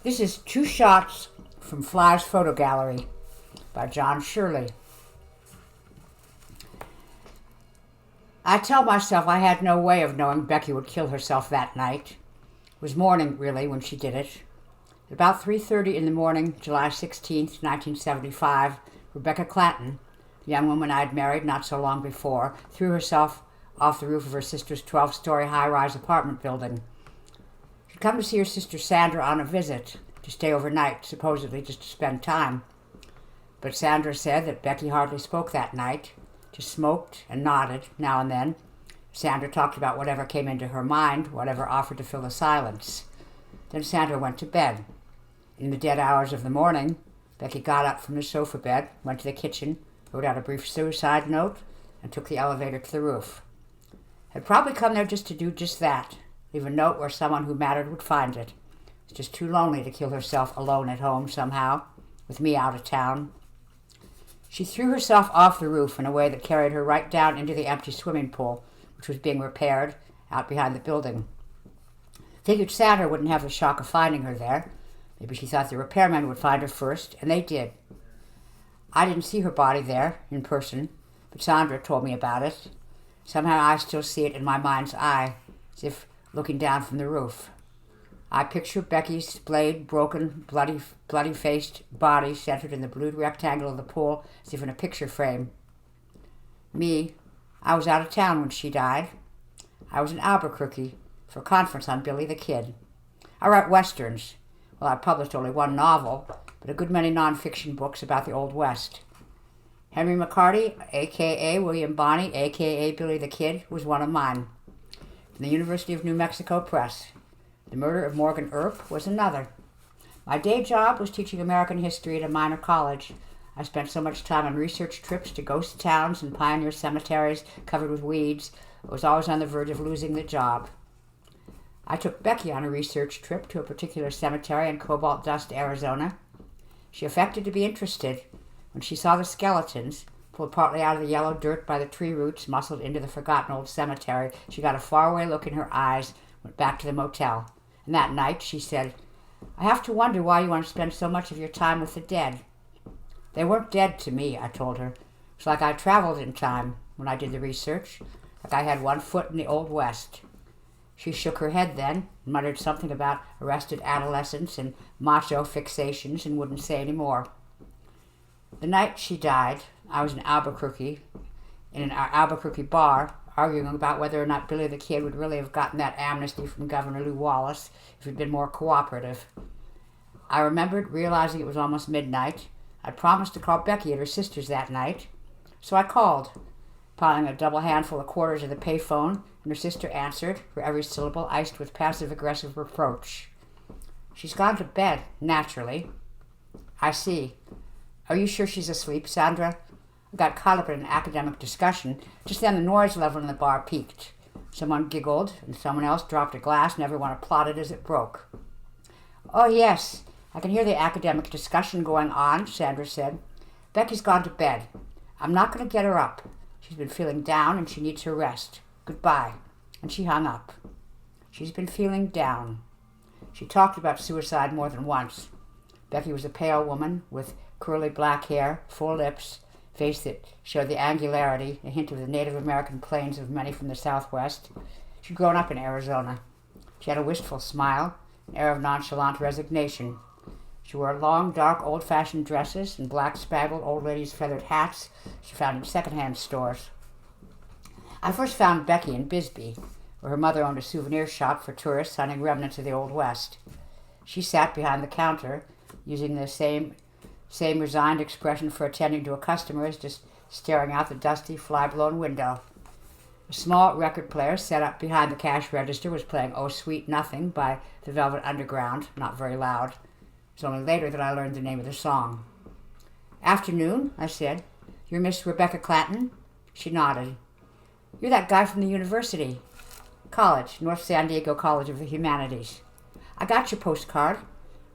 This is two shots from Fly's Photo Gallery by John Shirley. I tell myself I had no way of knowing Becky would kill herself that night. It was morning, really, when she did it. At about 3:30 in the morning, July 16th, 1975, Rebecca Clanton, the young woman I had married not so long before, threw herself off the roof of her sister's 12-story high-rise apartment building. She'd come to see her sister Sandra on a visit, to stay overnight, supposedly just to spend time. But Sandra said that Becky hardly spoke that night, just smoked and nodded now and then. Sandra talked about whatever came into her mind, whatever offered to fill the silence. Then Sandra went to bed. In the dead hours of the morning, Becky got up from the sofa bed, went to the kitchen, wrote out a brief suicide note, and took the elevator to the roof. Had probably come there just to do just that, leave a note where someone who mattered would find it. It's just too lonely to kill herself alone at home somehow, with me out of town. She threw herself off the roof in a way that carried her right down into the empty swimming pool, which was being repaired out behind the building. Figured Sandra wouldn't have the shock of finding her there. Maybe she thought the repairmen would find her first, and they did. I didn't see her body there, in person, but Sandra told me about it. Somehow I still see it in my mind's eye, as if looking down from the roof. I picture Becky's splayed, broken, bloody-faced body centered in the blue rectangle of the pool, as if in a picture frame. Me, I was out of town when she died. I was in Albuquerque for a conference on Billy the Kid. I write westerns. Well, I published only one novel, but a good many nonfiction books about the Old West. Henry McCarty, a.k.a. William Bonney, a.k.a. Billy the Kid, was one of mine. From the University of New Mexico Press. The Murder of Morgan Earp was another. My day job was teaching American history at a minor college. I spent so much time on research trips to ghost towns and pioneer cemeteries covered with weeds, I was always on the verge of losing the job. I took Becky on a research trip to a particular cemetery in Cobalt Dust, Arizona. She affected to be interested. When she saw the skeletons, pulled partly out of the yellow dirt by the tree roots muscled into the forgotten old cemetery, she got a faraway look in her eyes, went back to the motel. And that night she said, "I have to wonder why you want to spend so much of your time with the dead." They weren't dead to me, I told her. It's like I traveled in time when I did the research, like I had one foot in the Old West. She shook her head then, muttered something about arrested adolescence and macho fixations, and wouldn't say any more. The night she died, I was in Albuquerque, in an Albuquerque bar, arguing about whether or not Billy the Kid would really have gotten that amnesty from Governor Lew Wallace if he'd been more cooperative. I remembered realizing it was almost midnight. I'd promised to call Becky at her sister's that night. So I called, piling a double handful of quarters at the payphone, and her sister answered, her every syllable iced with passive-aggressive reproach. "She's gone to bed, naturally." "I see. Are you sure she's asleep, Sandra?" I got caught up in an academic discussion. Just then the noise level in the bar peaked. Someone giggled, and someone else dropped a glass, and everyone applauded as it broke. "Oh, yes, I can hear the academic discussion going on," Sandra said. "Becky's gone to bed. I'm not going to get her up. She's been feeling down, and she needs her rest. Goodbye." And she hung up. She's been feeling down. She talked about suicide more than once. Becky was a pale woman with curly black hair, full lips, face that showed the angularity, a hint of the Native American plains of many from the Southwest. She'd grown up in Arizona. She had a wistful smile, an air of nonchalant resignation. She wore long, dark, old-fashioned dresses and black, spaggled old ladies' feathered hats she found in second-hand stores. I first found Becky in Bisbee, where her mother owned a souvenir shop for tourists hunting remnants of the Old West. She sat behind the counter, using the same resigned expression for attending to a customer as just staring out the dusty, fly-blown window. A small record player set up behind the cash register was playing "Oh Sweet Nothing" by the Velvet Underground, not very loud. It was only later that I learned the name of the song. "Afternoon," I said. "You're Miss Rebecca Clanton?" She nodded. "You're that guy from the university." "College, North San Diego College of the Humanities." "I got your postcard.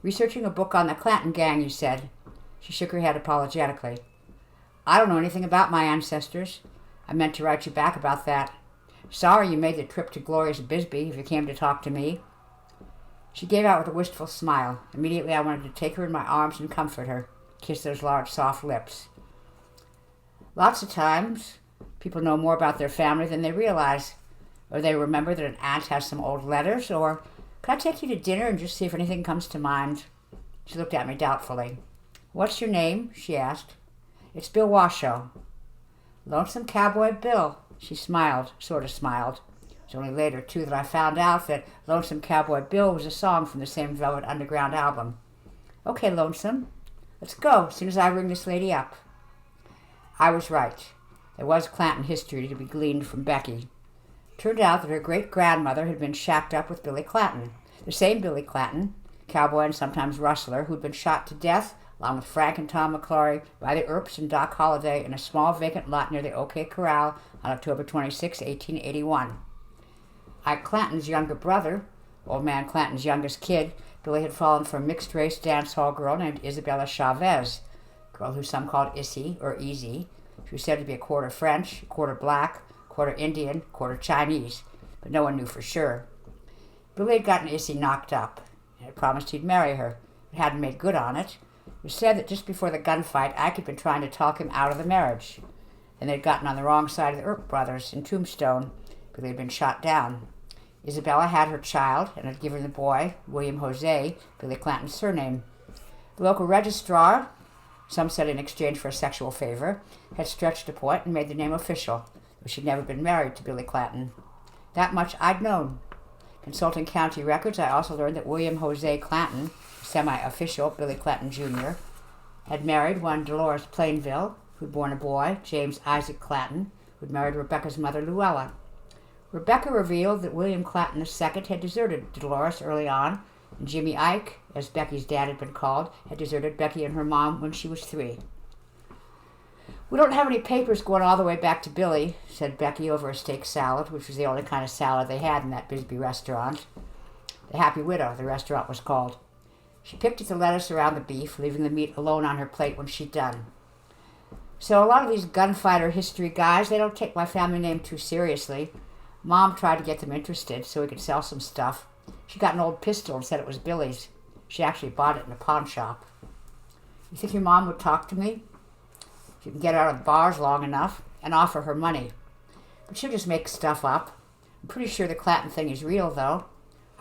Researching a book on the Clanton gang, you said." She shook her head apologetically. "I don't know anything about my ancestors. I meant to write you back about that. Sorry you made the trip to glorious Bisbee if you came to talk to me." She gave out with a wistful smile. Immediately I wanted to take her in my arms and comfort her, kiss those large, soft lips. Lots of times, people know more about their family than they realize, or they remember that an aunt has some old letters, or, "Could I take you to dinner and just see if anything comes to mind?" She looked at me doubtfully. "What's your name?" she asked. "It's Bill Washoe." "Lonesome Cowboy Bill." She smiled, sort of smiled. It was only later, too, that I found out that Lonesome Cowboy Bill was a song from the same Velvet Underground album. "Okay, Lonesome. Let's go as soon as I ring this lady up." I was right. There was Clanton history to be gleaned from Becky. It turned out that her great-grandmother had been shacked up with Billy Clanton, the same Billy Clanton, cowboy and sometimes rustler, who'd been shot to death, along with Frank and Tom McClory, by the Earps and Doc Holliday in a small vacant lot near the OK Corral on October 26, 1881. Ike Clanton's younger brother, old man Clanton's youngest kid, Billy had fallen for a mixed-race dance hall girl named Isabella Chavez, a girl who some called Issy, or Easy. She was said to be a quarter French, a quarter black, a quarter Indian, a quarter Chinese, but no one knew for sure. Billy had gotten Issy knocked up, and had promised he'd marry her, but hadn't made good on it. It was said that just before the gunfight, Ike had been trying to talk him out of the marriage, and they'd gotten on the wrong side of the Earp brothers in Tombstone. Billy had been shot down. Isabella had her child and had given the boy, William Jose, Billy Clanton's surname. The local registrar, some said in exchange for a sexual favor, had stretched a point and made the name official, though she'd never been married to Billy Clanton. That much I'd known. Consulting county records, I also learned that William Jose Clanton, semi-official Billy Clanton Jr., had married one Dolores Plainville, who'd borne a boy, James Isaac Clanton, who'd married Rebecca's mother, Luella. Rebecca revealed that William Clanton II had deserted Dolores early on, and Jimmy Ike, as Becky's dad had been called, had deserted Becky and her mom when she was 3. "We don't have any papers going all the way back to Billy," said Becky over a steak salad, which was the only kind of salad they had in that Bisbee restaurant. The Happy Widow, the restaurant was called. She picked at the lettuce around the beef, leaving the meat alone on her plate when she'd done. "So a lot of these gunfighter history guys, they don't take my family name too seriously. Mom tried to get them interested so we could sell some stuff. She got an old pistol and said it was Billy's. She actually bought it in a pawn shop." "You think your mom would talk to me?" "If you can get out of the bars long enough and offer her money. But she'll just make stuff up. I'm pretty sure the Clanton thing is real, though.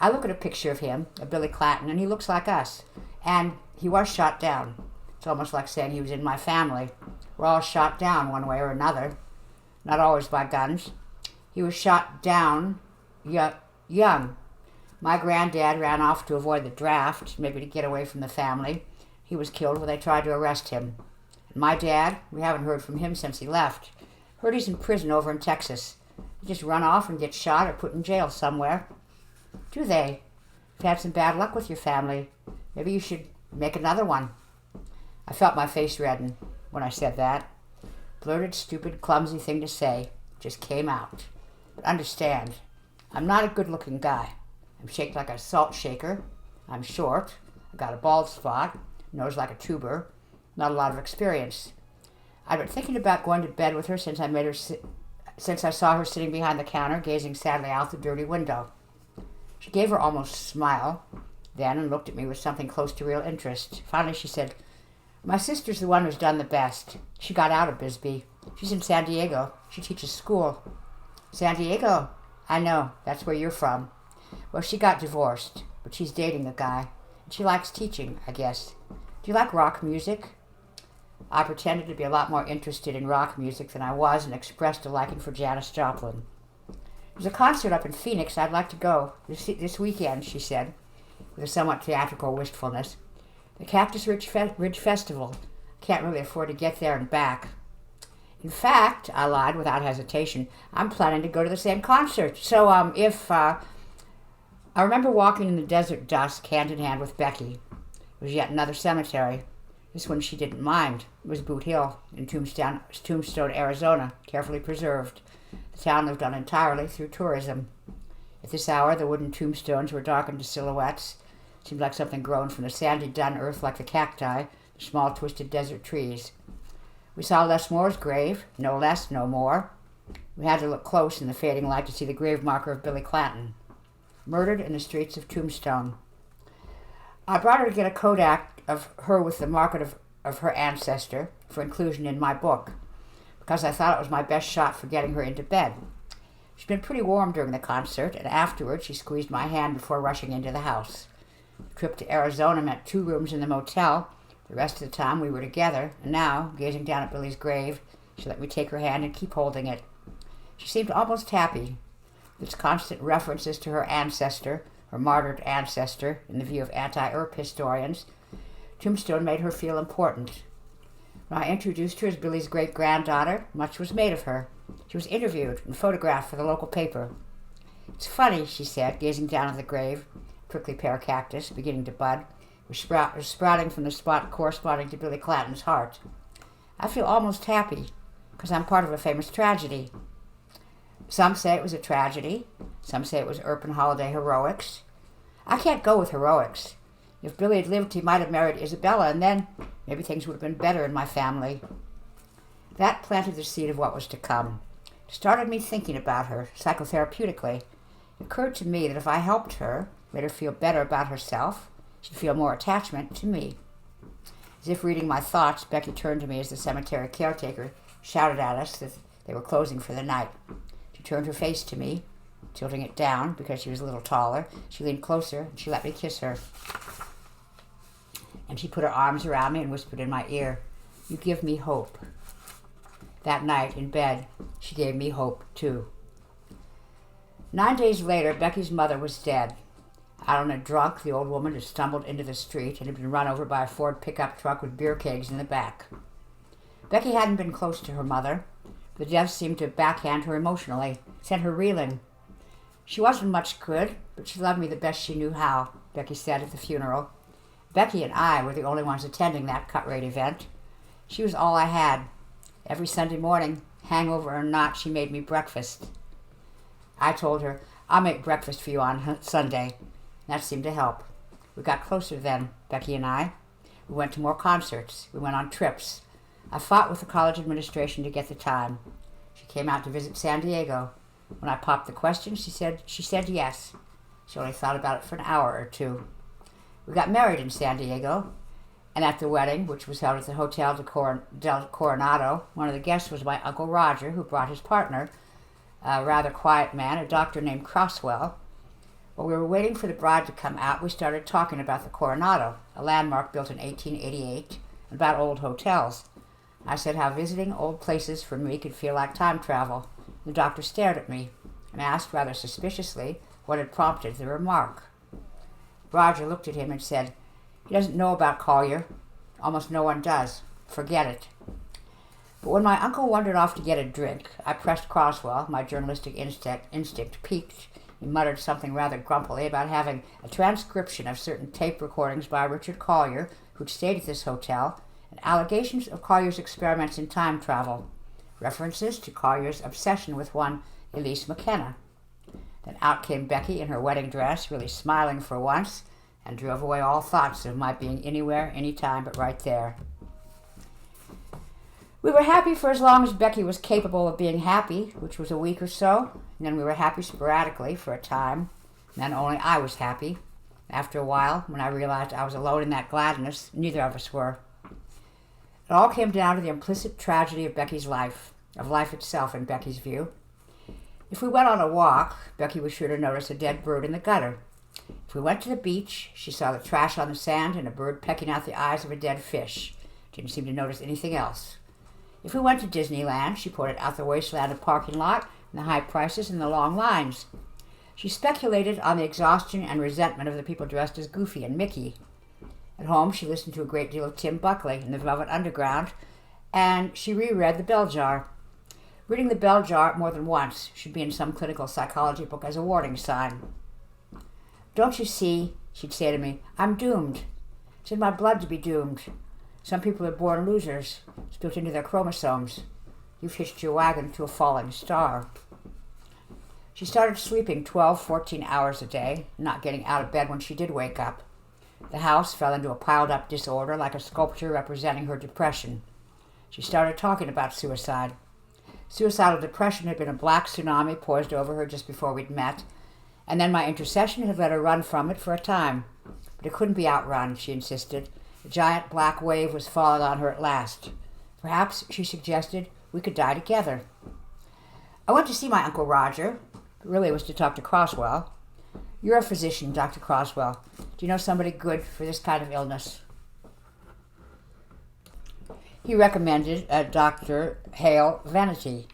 I look at a picture of him, of Billy Clanton, and he looks like us. And he was shot down. It's almost like saying he was in my family. We're all shot down one way or another. Not always by guns. He was shot down young. My granddad ran off to avoid the draft, maybe to get away from the family. He was killed when they tried to arrest him. And my dad, we haven't heard from him since he left. Heard he's in prison over in Texas. He just run off and get shot or put in jail somewhere." "Do they? You've had some bad luck with your family. Maybe you should make another one." I felt my face redden when I said that. Blurted, stupid, clumsy thing to say. Just came out. But understand, I'm not a good-looking guy. I'm shaped like a salt shaker. I'm short. I've got a bald spot. Nose like a tuber. Not a lot of experience. I've been thinking about going to bed with her since I saw her sitting behind the counter, gazing sadly out the dirty window. She gave her almost smile, then, and looked at me with something close to real interest. Finally she said, "My sister's the one who's done the best. She got out of Bisbee. She's in San Diego. She teaches school." "San Diego? I know. That's where you're from." "Well, she got divorced, but she's dating a guy. And she likes teaching, I guess. Do you like rock music?" I pretended to be a lot more interested in rock music than I was and expressed a liking for Janis Joplin. "There's a concert up in Phoenix I'd like to go this weekend," she said, with a somewhat theatrical wistfulness. "The Cactus Ridge Festival. Can't really afford to get there and back." "In fact," I lied without hesitation, "I'm planning to go to the same concert. So, I remember walking in the desert dusk, hand in hand with Becky. It was yet another cemetery. This one she didn't mind. It was Boot Hill in Tombstone, Arizona, carefully preserved. The town lived on entirely through tourism. At this hour, the wooden tombstones were darkened to silhouettes. It seemed like something grown from the sandy dun earth like the cacti, the small twisted desert trees. We saw Les Moore's grave, no less, no more. We had to look close in the fading light to see the grave marker of Billy Clanton, murdered in the streets of Tombstone. I brought her to get a Kodak of her with the market of her ancestor for inclusion in my book, because I thought it was my best shot for getting her into bed. She'd been pretty warm during the concert, and afterwards she squeezed my hand before rushing into the house. The trip to Arizona meant 2 rooms in the motel. The rest of the time we were together, and now, gazing down at Billy's grave, she let me take her hand and keep holding it. She seemed almost happy. Its constant references to her ancestor, her martyred ancestor, in the view of anti-Earp historians, Tombstone made her feel important. When I introduced her as Billy's great-granddaughter, much was made of her. She was interviewed and photographed for the local paper. "It's funny," she said, gazing down at the grave. A prickly pear cactus, beginning to bud, was sprouting from the spot corresponding to Billy Clanton's heart. "I feel almost happy, because I'm part of a famous tragedy." Some say it was a tragedy. Some say it was Earp and Holiday heroics. I can't go with heroics. If Billy had lived, he might have married Isabella, and then maybe things would have been better in my family. That planted the seed of what was to come. It started me thinking about her, psychotherapeutically. It occurred to me that if I helped her, made her feel better about herself, she'd feel more attachment to me. As if reading my thoughts, Becky turned to me as the cemetery caretaker shouted at us that they were closing for the night. She turned her face to me, tilting it down because she was a little taller. She leaned closer and she let me kiss her. And she put her arms around me and whispered in my ear, "You give me hope." That night, in bed, she gave me hope, too. 9 days later, Becky's mother was dead. Out on a drunk, the old woman had stumbled into the street and had been run over by a Ford pickup truck with beer kegs in the back. Becky hadn't been close to her mother. The death seemed to backhand her emotionally, sent her reeling. "She wasn't much good, but she loved me the best she knew how," Becky said at the funeral. Becky and I were the only ones attending that cut-rate event. She was all I had. Every Sunday morning, hangover or not, she made me breakfast. I told her, "I'll make breakfast for you on Sunday." That seemed to help. We got closer then, Becky and I. We went to more concerts. We went on trips. I fought with the college administration to get the time. She came out to visit San Diego. When I popped the question, she said yes. She only thought about it for an hour or 2. We got married in San Diego, and at the wedding, which was held at the Hotel del Coronado, one of the guests was my Uncle Roger, who brought his partner, a rather quiet man, a doctor named Croswell. While we were waiting for the bride to come out, we started talking about the Coronado, a landmark built in 1888, and about old hotels. I said how visiting old places for me could feel like time travel. The doctor stared at me and asked rather suspiciously what had prompted the remark. Roger looked at him and said, "He doesn't know about Collier. Almost no one does. Forget it." But when my uncle wandered off to get a drink, I pressed Croswell. My journalistic instinct piqued. He muttered something rather grumpily about having a transcription of certain tape recordings by Richard Collier, who'd stayed at this hotel, and allegations of Collier's experiments in time travel, references to Collier's obsession with one Elise McKenna. Then out came Becky in her wedding dress, really smiling for once, and drove away all thoughts of my being anywhere, anytime, but right there. We were happy for as long as Becky was capable of being happy, which was a week or so, and then we were happy sporadically for a time, and then only I was happy. After a while, when I realized I was alone in that gladness, neither of us were. It all came down to the implicit tragedy of Becky's life, of life itself in Becky's view. If we went on a walk, Becky was sure to notice a dead bird in the gutter. If we went to the beach, she saw the trash on the sand and a bird pecking out the eyes of a dead fish. Didn't seem to notice anything else. If we went to Disneyland, she pointed out the wasteland of parking lot and the high prices and the long lines. She speculated on the exhaustion and resentment of the people dressed as Goofy and Mickey. At home, she listened to a great deal of Tim Buckley and the Velvet Underground, and she reread The Bell Jar. Reading The Bell Jar more than once should be in some clinical psychology book as a warning sign. "Don't you see," she'd say to me, "I'm doomed. It's in my blood to be doomed. Some people are born losers. It's built into their chromosomes. You've hitched your wagon to a falling star." She started sleeping 12, 14 hours a day, not getting out of bed when she did wake up. The house fell into a piled-up disorder like a sculpture representing her depression. She started talking about suicide. Suicidal depression had been a black tsunami poised over her just before we'd met, And then my intercession had let her run from it for a time. But it couldn't be outrun, she insisted. The giant black wave was falling on her at last. Perhaps, she suggested, we could die together. I went to see my Uncle Roger. It really was to talk to Croswell. You're a physician, Dr. Croswell. Do you know somebody good for this kind of illness? He recommended Dr. Hale Vanity.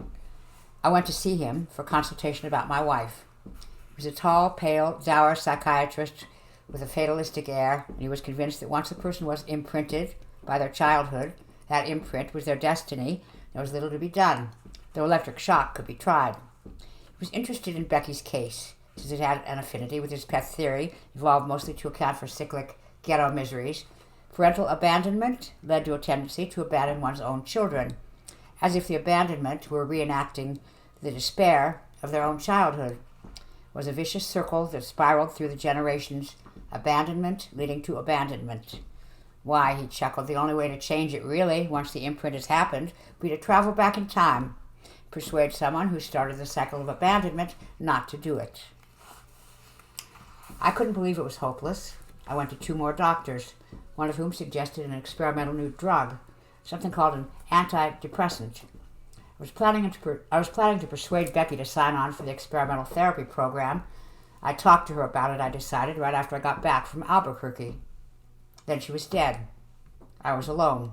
I went to see him for consultation about my wife. He was a tall, pale, dour psychiatrist with a fatalistic air, and he was convinced that once a person was imprinted by their childhood, that imprint was their destiny. There was little to be done, though electric shock could be tried. He was interested in Becky's case, since it had an affinity with his pet theory, evolved mostly to account for cyclic ghetto miseries. Parental abandonment led to a tendency to abandon one's own children, as if the abandonment were reenacting the despair of their own childhood. It was a vicious circle that spiraled through the generations, abandonment leading to abandonment. Why, he chuckled, the only way to change it really, once the imprint has happened, would be to travel back in time, persuade someone who started the cycle of abandonment not to do it. I couldn't believe it was hopeless. I went to 2 more doctors, one of whom suggested an experimental new drug, something called an antidepressant. I was planning to persuade Becky to sign on for the experimental therapy program. I talked to her about it, I decided, right after I got back from Albuquerque. Then she was dead. I was alone.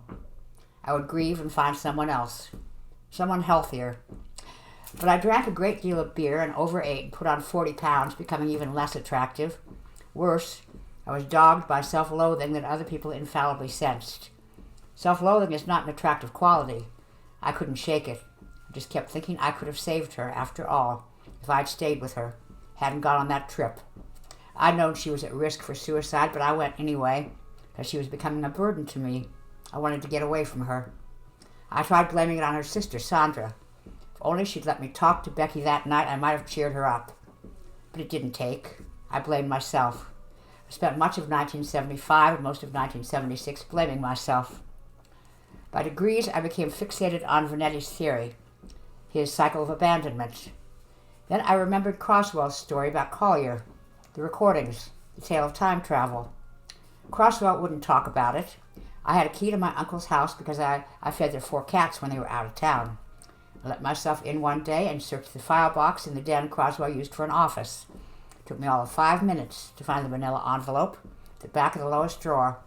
I would grieve and find someone else, someone healthier. But I drank a great deal of beer and overate and put on 40 pounds, becoming even less attractive. Worse, I was dogged by self-loathing that other people infallibly sensed. Self-loathing is not an attractive quality. I couldn't shake it. I just kept thinking I could have saved her, after all, if I'd stayed with her, hadn't gone on that trip. I'd known she was at risk for suicide, but I went anyway, because she was becoming a burden to me. I wanted to get away from her. I tried blaming it on her sister, Sandra. If only she'd let me talk to Becky that night, I might have cheered her up. But it didn't take. I blamed myself. I spent much of 1975 and most of 1976 blaming myself. By degrees, I became fixated on Vanetti's theory, his cycle of abandonment. Then I remembered Croswell's story about Collier, the recordings, the tale of time travel. Croswell wouldn't talk about it. I had a key to my uncle's house because I fed their 4 cats when they were out of town. I let myself in one day and searched the file box in the den Croswell used for an office. It took me all of 5 minutes to find the manila envelope, the back of the lowest drawer,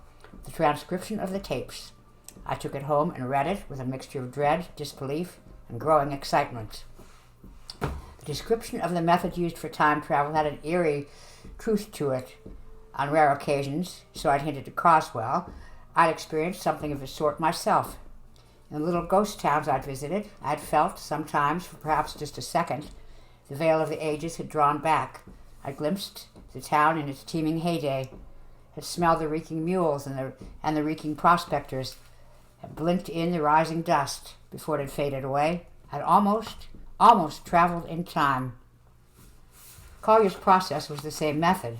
the transcription of the tapes. I took it home and read it with a mixture of dread, disbelief, and growing excitement. The description of the method used for time travel had an eerie truth to it. On rare occasions, so I'd hinted to Croswell, I'd experienced something of the sort myself. In the little ghost towns I'd visited, I'd felt, sometimes for perhaps just a second, the veil of the ages had drawn back. I glimpsed the town in its teeming heyday, had smelled the reeking mules and the reeking prospectors, had blinked in the rising dust before it had faded away. I'd almost traveled in time. Collier's process was the same method,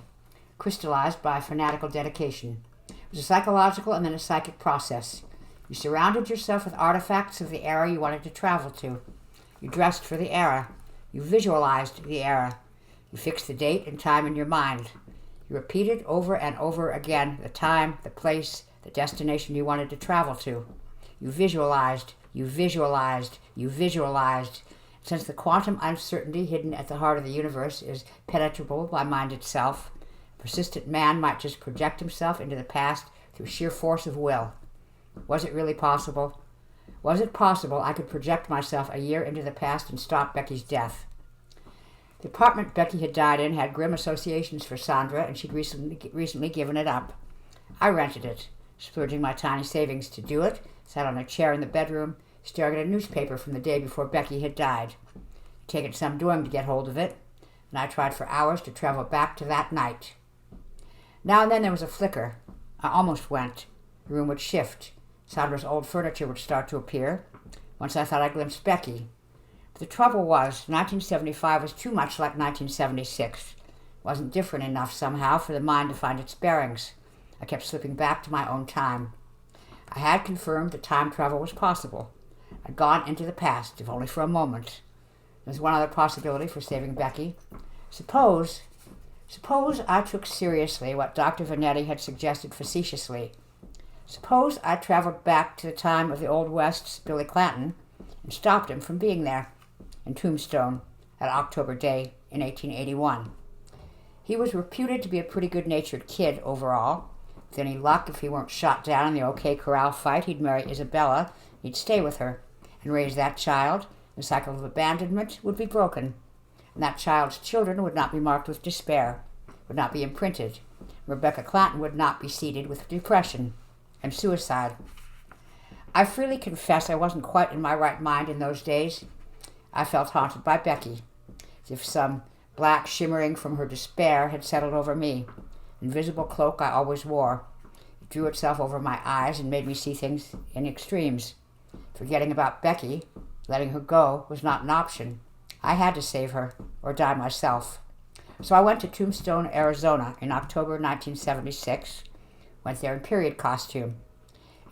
crystallized by fanatical dedication. It was a psychological and then a psychic process. You surrounded yourself with artifacts of the era you wanted to travel to. You dressed for the era. You visualized the era. You fixed the date and time in your mind. You repeated over and over again the time, the place, the destination you wanted to travel to. You visualized, you visualized, you visualized. Since the quantum uncertainty hidden at the heart of the universe is penetrable by mind itself, a persistent man might just project himself into the past through sheer force of will. Was it really possible? Was it possible I could project myself a year into the past and stop Becky's death? The apartment Becky had died in had grim associations for Sandra, and she'd recently given it up. I rented it, splurging my tiny savings to do it, sat on a chair in the bedroom, staring at a newspaper from the day before Becky had died. It'd taken some doing to get hold of it, and I tried for hours to travel back to that night. Now and then there was a flicker. I almost went. The room would shift. Sandra's old furniture would start to appear. Once I thought I glimpsed Becky. But the trouble was, 1975 was too much like 1976. It wasn't different enough somehow for the mind to find its bearings. I kept slipping back to my own time. I had confirmed that time travel was possible. I'd gone into the past, if only for a moment. There was one other possibility for saving Becky. Suppose Suppose I took seriously what Dr. Vanetti had suggested facetiously. Suppose I traveled back to the time of the Old West's Billy Clanton and stopped him from being there in Tombstone at October Day in 1881. He was reputed to be a pretty good-natured kid overall. With any luck, if he weren't shot down in the OK Corral fight, he'd marry Isabella, he'd stay with her, and raise that child. The cycle of abandonment would be broken, and that child's children would not be marked with despair, would not be imprinted. Rebecca Clanton would not be seeded with depression and suicide. I freely confess I wasn't quite in my right mind in those days. I felt haunted by Becky, as if some black shimmering from her despair had settled over me. Invisible cloak I always wore. It drew itself over my eyes and made me see things in extremes. Forgetting about Becky, letting her go, was not an option. I had to save her, or die myself. So I went to Tombstone, Arizona in October 1976, went there in period costume.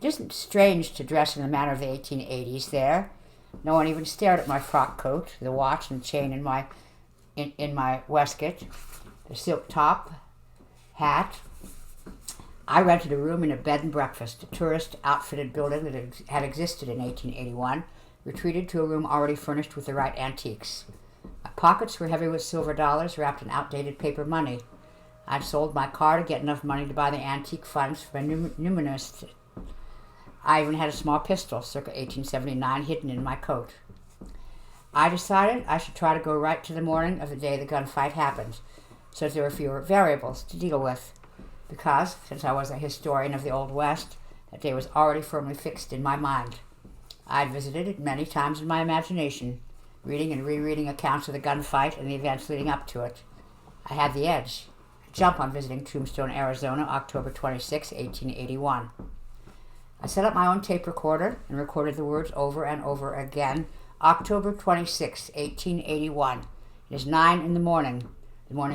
It isn't strange to dress in the manner of the 1880s there. No one even stared at my frock coat, the watch and chain in my waistcoat, the silk top, hat. I rented a room in a bed and breakfast, a tourist-outfitted building that had existed in 1881, retreated to a room already furnished with the right antiques. My pockets were heavy with silver dollars wrapped in outdated paper money. I'd sold my car to get enough money to buy the antique funds for my numismatist. I even had a small pistol, circa 1879, hidden in my coat. I decided I should try to go right to the morning of the day the gunfight happened, so that there were fewer variables to deal with, because, since I was a historian of the Old West, that day was already firmly fixed in my mind. I'd visited it many times in my imagination, reading and rereading accounts of the gunfight and the events leading up to it. I had the edge, a jump on visiting Tombstone, Arizona, October 26, 1881. I set up my own tape recorder and recorded the words over and over again. October 26, 1881. It is 9 in the morning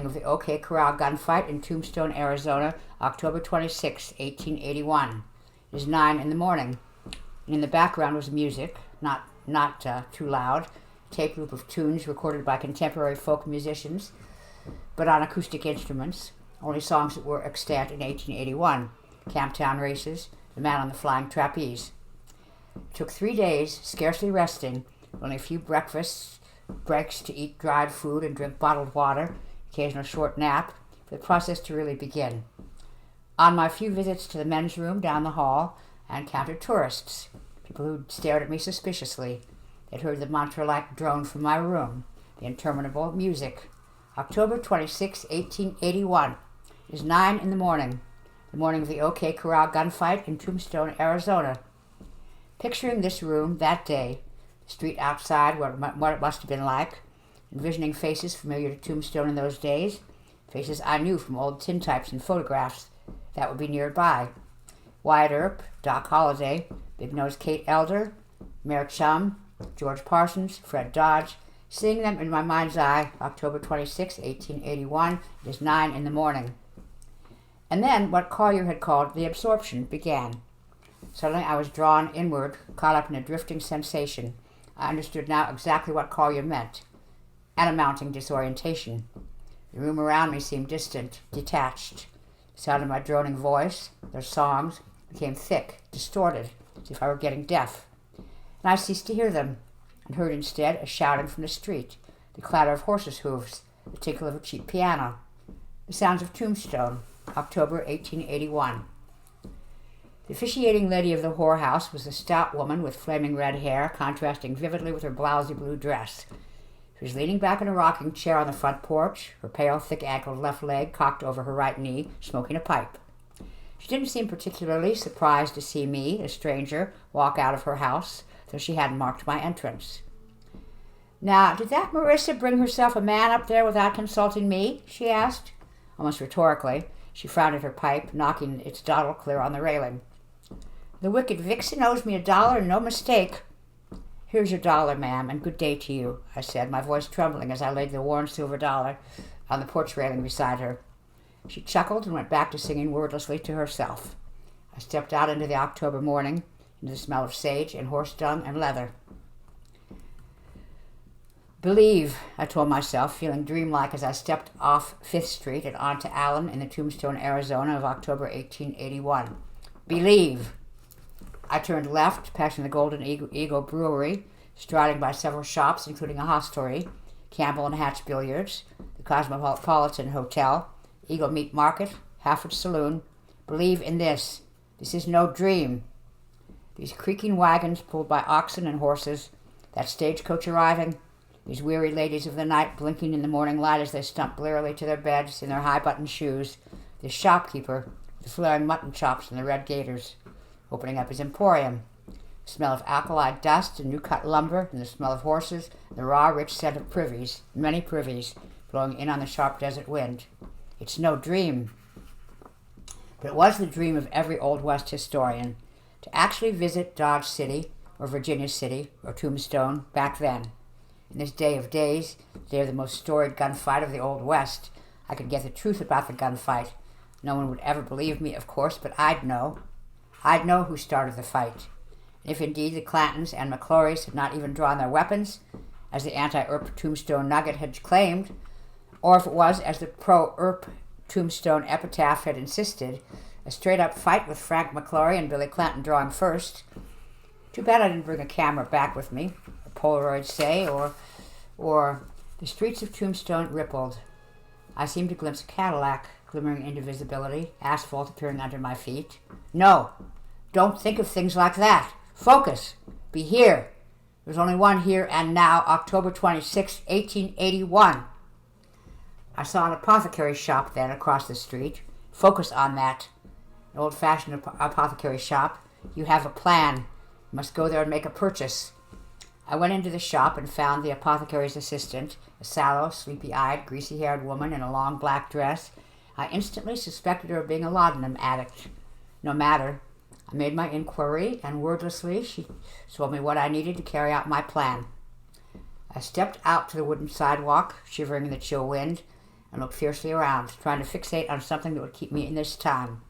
of the OK Corral gunfight in Tombstone, Arizona, October 26, 1881. It is 9 in the morning. And in the background was music, not too loud, a tape group of tunes recorded by contemporary folk musicians, but on acoustic instruments, only songs that were extant in 1881, Camptown Races, The Man on the Flying Trapeze. It took 3 days, scarcely resting, only a few breakfasts, breaks to eat dried food and drink bottled water, occasional short nap, for the process to really begin. On my few visits to the men's room down the hall, I encountered tourists, people who stared at me suspiciously. They'd heard the mantra-like drone from my room, the interminable music. October 26, 1881. It is 9 in the morning of the OK Corral gunfight in Tombstone, Arizona. Picturing this room that day, the street outside, what it must have been like, envisioning faces familiar to Tombstone in those days, faces I knew from old tintypes and photographs that would be nearby. Wyatt Earp, Doc Holliday, Big Nose Kate Elder, Mayor Chum, George Parsons, Fred Dodge, seeing them in my mind's eye, October 26, 1881, it is 9 in the morning. And then what Collier had called the absorption began. Suddenly I was drawn inward, caught up in a drifting sensation. I understood now exactly what Collier meant, an amounting disorientation. The room around me seemed distant, detached. The sound of my droning voice, their songs, became thick, distorted, as if I were getting deaf. And I ceased to hear them, and heard instead a shouting from the street, the clatter of horses' hooves, the tinkle of a cheap piano, the sounds of Tombstone, October 1881. The officiating lady of the whorehouse was a stout woman with flaming red hair, contrasting vividly with her blousy blue dress. She was leaning back in a rocking chair on the front porch, her pale, thick-ankled left leg cocked over her right knee, smoking a pipe. She didn't seem particularly surprised to see me, a stranger, walk out of her house, though she hadn't marked my entrance. "Now, did that Marissa bring herself a man up there without consulting me?" she asked. Almost rhetorically, she frowned at her pipe, knocking its dottle clear on the railing. "The wicked vixen owes me $1 and no mistake." "Here's your $1, ma'am, and good day to you," I said, my voice trembling as I laid the worn silver dollar on the porch railing beside her. She chuckled and went back to singing wordlessly to herself. I stepped out into the October morning, into the smell of sage and horse dung and leather. Believe, I told myself, feeling dreamlike as I stepped off 5th Street and onto Allen in the Tombstone, Arizona of October 1881. Believe. I turned left, passing the Golden Eagle Brewery, striding by several shops, including a hostelry, Campbell and Hatch Billiards, the Cosmopolitan Hotel, Eagle Meat Market, Halford Saloon. Believe in this. This is no dream. These creaking wagons pulled by oxen and horses, that stagecoach arriving, these weary ladies of the night blinking in the morning light as they stumped blearily to their beds in their high-buttoned shoes, this shopkeeper with the flaring mutton chops and the red gaiters, opening up his emporium, the smell of alkali dust and new-cut lumber, and the smell of horses, and the raw, rich scent of privies, many privies, blowing in on the sharp desert wind. It's no dream. But it was the dream of every Old West historian, to actually visit Dodge City, or Virginia City, or Tombstone, back then. In this day of days, the day of the most storied gunfight of the Old West, I could get the truth about the gunfight. No one would ever believe me, of course, but I'd know. I'd know who started the fight. And if indeed the Clantons and McClorys had not even drawn their weapons, as the anti-Earp Tombstone nugget had claimed, or if it was, as the pro-Earp Tombstone epitaph had insisted, a straight-up fight with Frank McClory and Billy Clanton drawing first. Too bad I didn't bring a camera back with me, a Polaroid, say, or the streets of Tombstone rippled. I seemed to glimpse a Cadillac glimmering into visibility, asphalt appearing under my feet. No, don't think of things like that. Focus. Be here. There's only one here and now, October 26, 1881. I saw an apothecary shop then across the street. Focus on that. An old-fashioned apothecary shop. You have a plan. You must go there and make a purchase. I went into the shop and found the apothecary's assistant, a sallow, sleepy-eyed, greasy-haired woman in a long black dress. I instantly suspected her of being a laudanum addict. No matter. I made my inquiry, and wordlessly she told me what I needed to carry out my plan. I stepped out to the wooden sidewalk, shivering in the chill wind, and looked fiercely around, trying to fixate on something that would keep me in this time.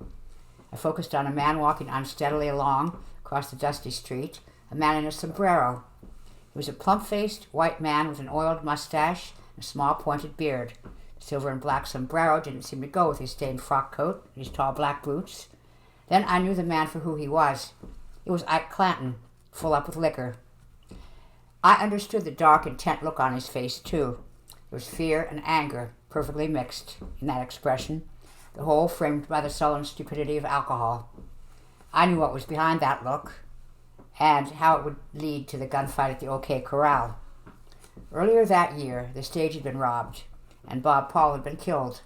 I focused on a man walking unsteadily along across the dusty street, a man in a sombrero. He was a plump-faced white man with an oiled mustache and a small pointed beard. The silver and black sombrero didn't seem to go with his stained frock coat and his tall black boots. Then I knew the man for who he was. It was Ike Clanton, full up with liquor. I understood the dark, intent look on his face, too. There was fear and anger, perfectly mixed, in that expression, the whole framed by the sullen stupidity of alcohol. I knew what was behind that look, and how it would lead to the gunfight at the OK Corral. Earlier that year, the stage had been robbed, and Bob Paul had been killed.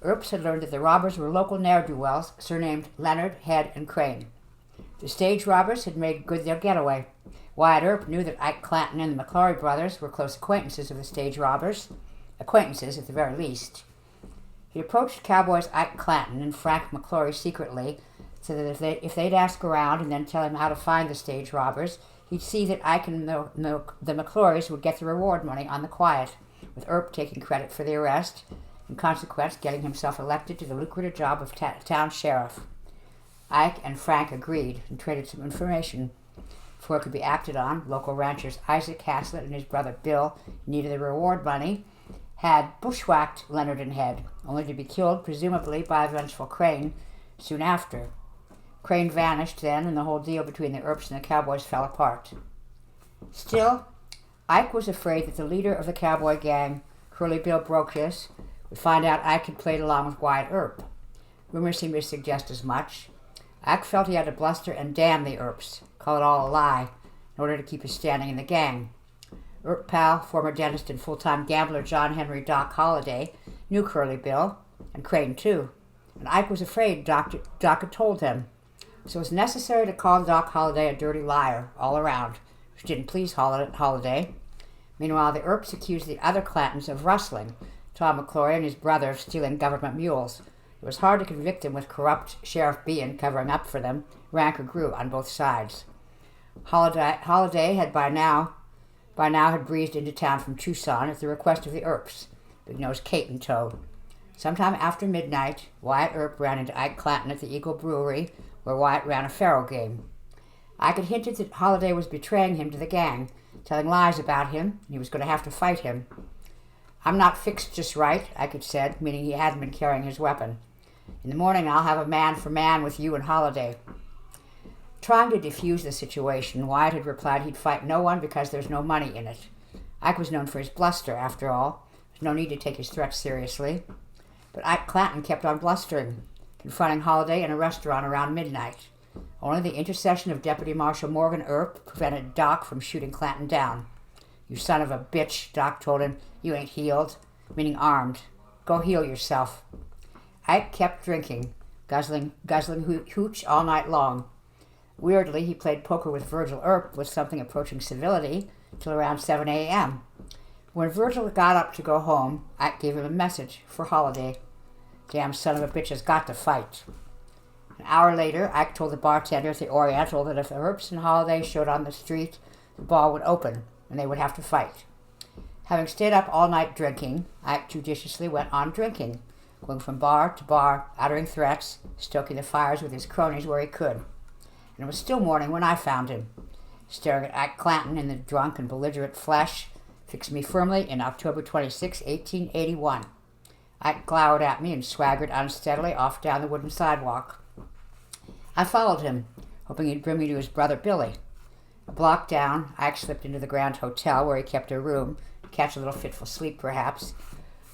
Earps had learned that the robbers were local ne'er-do-wells, surnamed Leonard, Head, and Crane. The stage robbers had made good their getaway. Wyatt Earp knew that Ike Clanton and the McClory brothers were close acquaintances of the stage robbers, acquaintances at the very least. He approached cowboys Ike Clanton and Frank McClory secretly, so that if they'd ask around and then tell him how to find the stage robbers, he'd see that Ike and the McClorys would get the reward money on the quiet, with Earp taking credit for the arrest, in consequence getting himself elected to the lucrative job of town sheriff. Ike and Frank agreed and traded some information. Before it could be acted on, local ranchers Isaac Haslett and his brother Bill, in need of the reward money, had bushwhacked Leonard and Head, only to be killed, presumably by a vengeful Crane, soon after. Crane vanished then, and the whole deal between the Earps and the cowboys fell apart. Still, Ike was afraid that the leader of the cowboy gang, Curly Bill Brocious, would find out Ike had played along with Wyatt Earp. Rumors seemed to suggest as much. Ike felt he had to bluster and damn the Earps, call it all a lie, in order to keep his standing in the gang. Earp pal, former dentist and full-time gambler John Henry Doc Holliday, knew Curly Bill, and Crane too, and Ike was afraid Doc had told him. So it was necessary to call Doc Holliday a dirty liar, all around, which didn't please Holliday. Meanwhile, the Earps accused the other Clantons of rustling, Tom McClory and his brother of stealing government mules. It was hard to convict them with corrupt Sheriff Bean covering up for them. Rancor grew on both sides. Holliday had by now had breezed into town from Tucson at the request of the Earps, Big-Nosed Kate in tow. Sometime after midnight, Wyatt Earp ran into Ike Clanton at the Eagle Brewery, where Wyatt ran a faro game. Ike had hinted that Holliday was betraying him to the gang, telling lies about him, and he was going to have to fight him. "I'm not fixed just right," Ike had said, meaning he hadn't been carrying his weapon. "In the morning I'll have a man-for-man with you and Holiday." Trying to defuse the situation, Wyatt had replied he'd fight no one because there's no money in it. Ike was known for his bluster, after all. There's no need to take his threats seriously. But Ike Clanton kept on blustering, confronting Holiday in a restaurant around midnight. Only the intercession of Deputy Marshal Morgan Earp prevented Doc from shooting Clanton down. "You son of a bitch," Doc told him. "You ain't healed," meaning armed. "Go heal yourself." Ike kept drinking, guzzling hooch all night long. Weirdly, he played poker with Virgil Earp with something approaching civility till around 7 a.m. When Virgil got up to go home, Ike gave him a message for Holiday. "Damn son of a bitch has got to fight." An hour later, Ike told the bartender at the Oriental that if the Earps and Holiday showed on the street, the ball would open and they would have to fight. Having stayed up all night drinking, Ike judiciously went on drinking, going from bar to bar, uttering threats, stoking the fires with his cronies where he could. And it was still morning when I found him, staring at Ike Clanton in the drunk and belligerent flesh, fixed me firmly in October 26, 1881. Ike glowered at me and swaggered unsteadily off down the wooden sidewalk. I followed him, hoping he'd bring me to his brother Billy. A block down, Ike slipped into the Grand Hotel where he kept a room, to catch a little fitful sleep perhaps,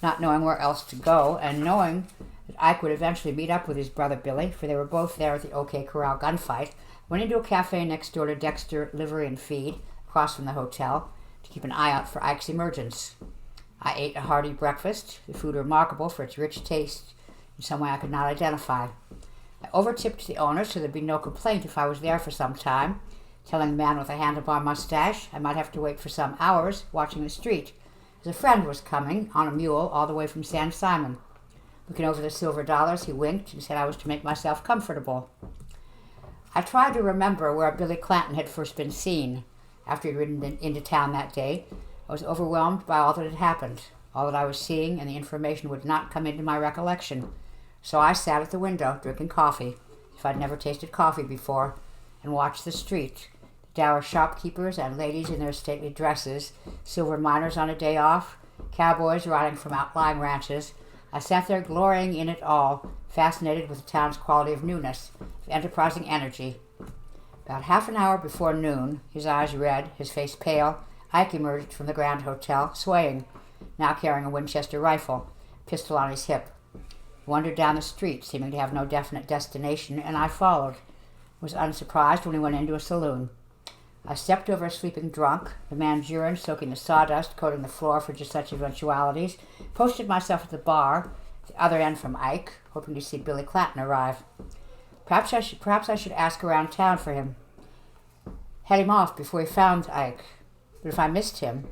not knowing where else to go, and knowing that Ike would eventually meet up with his brother Billy, for they were both there at the OK Corral gunfight. Went into a cafe next door to Dexter Livery and Feed, across from the hotel, to keep an eye out for Ike's emergence. I ate a hearty breakfast, the food remarkable for its rich taste, in some way I could not identify. I overtipped the owner so there'd be no complaint if I was there for some time, telling the man with a handlebar mustache I might have to wait for some hours, watching the street, as a friend was coming on a mule all the way from San Simon. Looking over the silver dollars, he winked and said I was to make myself comfortable. I tried to remember where Billy Clanton had first been seen. After he'd ridden into town that day, I was overwhelmed by all that had happened. All that I was seeing and the information would not come into my recollection. So I sat at the window, drinking coffee, if I'd never tasted coffee before, and watched the street. The dour shopkeepers and ladies in their stately dresses, silver miners on a day off, cowboys riding from outlying ranches. I sat there glorying in it all, fascinated with the town's quality of newness, of enterprising energy. About half an hour before noon, his eyes red, his face pale, Ike emerged from the Grand Hotel, swaying, now carrying a Winchester rifle, pistol on his hip. He wandered down the street, seeming to have no definite destination, and I followed. Was unsurprised when he went into a saloon. I stepped over a sleeping drunk, the man's urine soaking the sawdust, coating the floor for just such eventualities, posted myself at the bar, the other end from Ike, hoping to see Billy Clanton arrive. Perhaps I should ask around town for him. Head him off before he found Ike. But if I missed him...